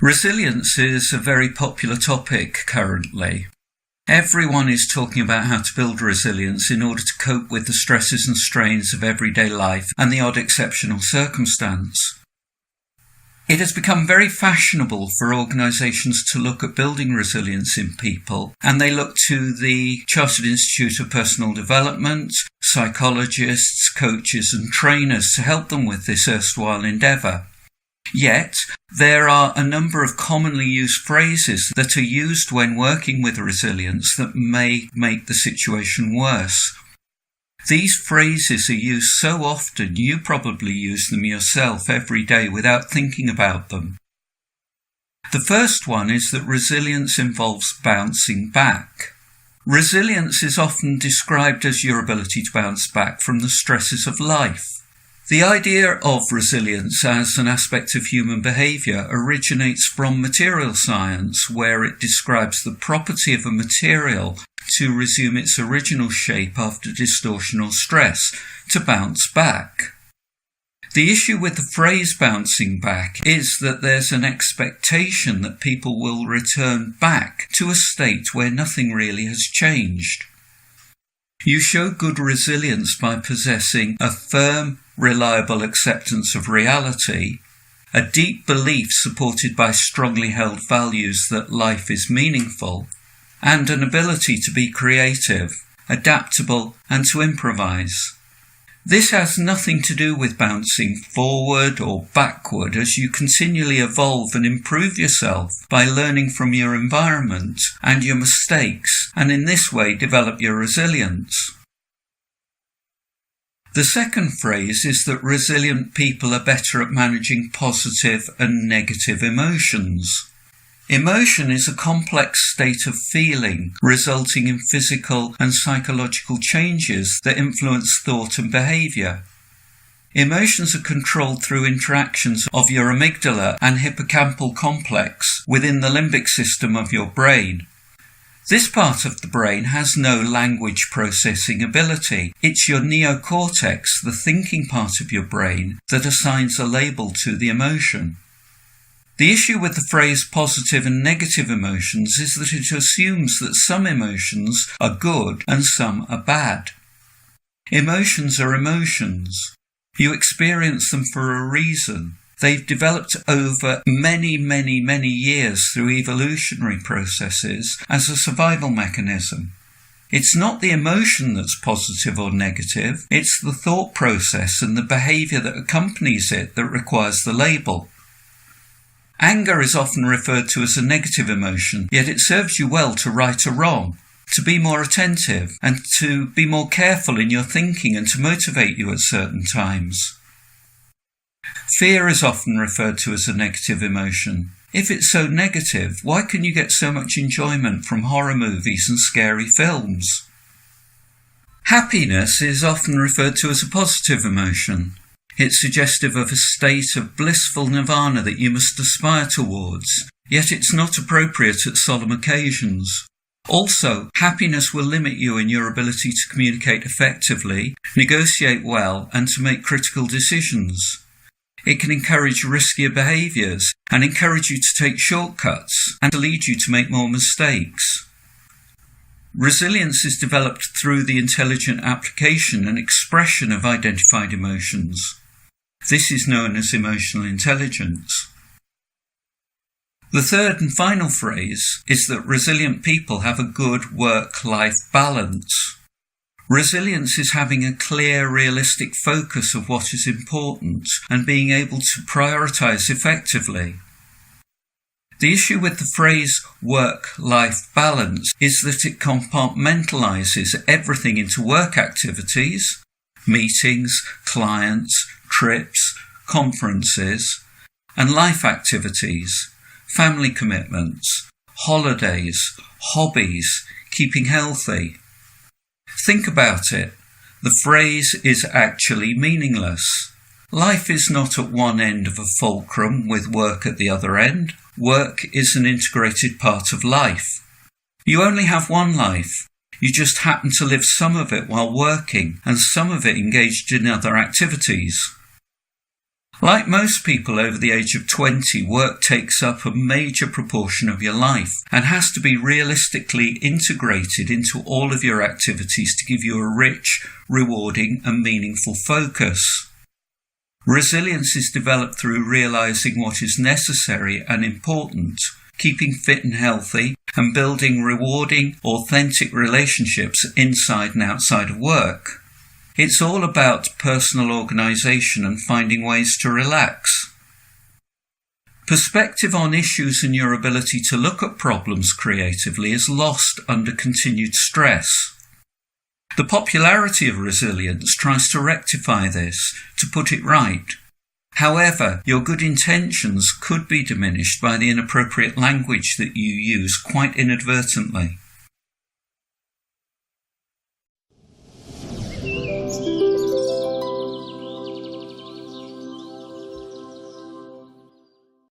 Resilience is a very popular topic currently. Everyone is talking about how to build resilience in order to cope with the stresses and strains of everyday life and the odd exceptional circumstance. It has become very fashionable for organisations to look at building resilience in people, and they look to the Chartered Institute of Personal Development, psychologists, coaches and trainers to help them with this erstwhile endeavour. Yet, there are a number of commonly used phrases that are used when working with resilience that may make the situation worse. These phrases are used so often you probably use them yourself every day without thinking about them. The first one is that resilience involves bouncing back. Resilience is often described as your ability to bounce back from the stresses of life. The idea of resilience as an aspect of human behaviour originates from material science, where it describes the property of a material to resume its original shape after distortion or stress, to bounce back. The issue with the phrase bouncing back is that there's an expectation that people will return back to a state where nothing really has changed. You show good resilience by possessing a firm, reliable acceptance of reality, a deep belief supported by strongly held values that life is meaningful, and an ability to be creative, adaptable, and to improvise. This has nothing to do with bouncing forward or backward, as you continually evolve and improve yourself by learning from your environment and your mistakes, and in this way develop your resilience. The second phrase is that resilient people are better at managing positive and negative emotions. Emotion is a complex state of feeling, resulting in physical and psychological changes that influence thought and behaviour. Emotions are controlled through interactions of your amygdala and hippocampal complex within the limbic system of your brain. This part of the brain has no language processing ability. It's your neocortex, the thinking part of your brain, that assigns a label to the emotion. The issue with the phrase positive and negative emotions is that it assumes that some emotions are good and some are bad. Emotions are emotions. You experience them for a reason. They've developed over many years through evolutionary processes as a survival mechanism. It's not the emotion that's positive or negative, it's the thought process and the behaviour that accompanies it that requires the label. Anger is often referred to as a negative emotion, yet it serves you well to right a wrong, to be more attentive and to be more careful in your thinking and to motivate you at certain times. Fear is often referred to as a negative emotion. If it's so negative, why can you get so much enjoyment from horror movies and scary films? Happiness is often referred to as a positive emotion. It's suggestive of a state of blissful nirvana that you must aspire towards, yet it's not appropriate at solemn occasions. Also, happiness will limit you in your ability to communicate effectively, negotiate well, and to make critical decisions. It can encourage riskier behaviours and encourage you to take shortcuts and to lead you to make more mistakes. Resilience is developed through the intelligent application and expression of identified emotions. This is known as emotional intelligence. The third and final phrase is that resilient people have a good work-life balance. Resilience is having a clear, realistic focus of what is important and being able to prioritise effectively. The issue with the phrase work-life balance is that it compartmentalises everything into work activities, meetings, clients, trips, conferences, and life activities, family commitments, holidays, hobbies, keeping healthy. Think about it. The phrase is actually meaningless. Life is not at one end of a fulcrum with work at the other end. Work is an integrated part of life. You only have one life. You just happen to live some of it while working and some of it engaged in other activities. Like most people over the age of 20, work takes up a major proportion of your life and has to be realistically integrated into all of your activities to give you a rich, rewarding and meaningful focus. Resilience is developed through realizing what is necessary and important, keeping fit and healthy, and building rewarding, authentic relationships inside and outside of work. It's all about personal organisation and finding ways to relax. Perspective on issues and your ability to look at problems creatively is lost under continued stress. The popularity of resilience tries to rectify this, to put it right. However, your good intentions could be diminished by the inappropriate language that you use quite inadvertently.